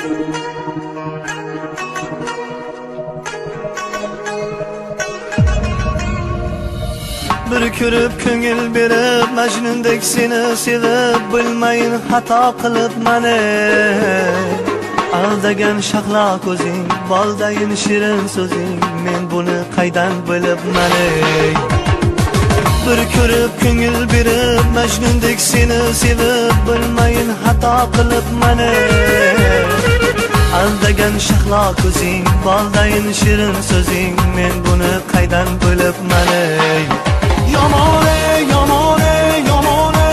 Bir ko'rib ko'ngil berib Majnundek seni sevib bilmayin xato qilib mani aldagan shahlo ko'zing boldayin shirin so'zing men buni qaydan bilib mani bir ko'rib ko'ngil berib Majnundek seni sevib bilmayin xato qilib mani aldagan shahlo ko'zing boldayin shirin so'zing men buni qaydan bilib mani Yamane, yamane, yamane,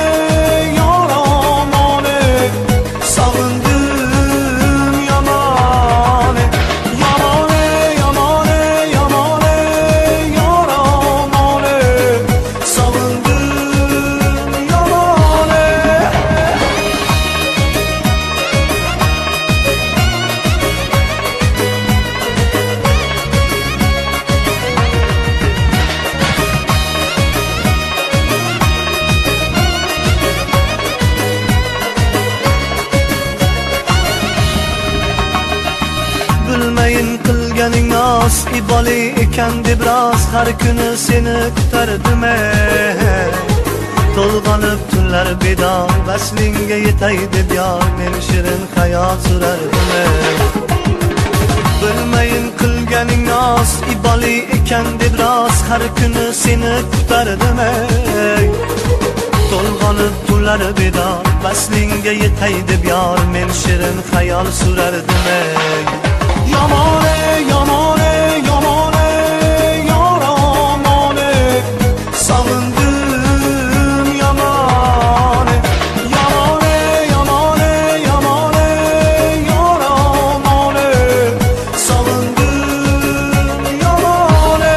yaramane Savundım yamane Yamane, yamane, yamane, yaramane Savundım yamane Bilmeyin qilganing nos iboli ekan deb rost har kuni seni kutardim to'lg'anib tunlar bedor vaslingga yetay deb yor men shirin xayol surardim bilmeyin qilganing nos iboli ekan deb rost har kuni seni kutardim to'lg'anib tunlar bedor vaslingga yetay deb yor men shirin xayol surardim Yamane, yamane, yamane, yaramane Savundım yamane Yamane, yamane, yamane, yaramane Savundım yamane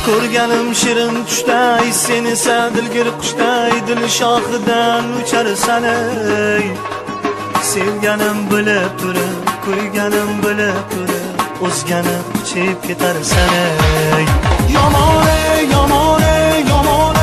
Ko'rganim shirin tushday seni sadilgir qushday dil shoxidan ucharsan ey sevganim bilib turib ko'rganim bilib turib o'zgani chep ketarsan ey Yamane, yamane, yamane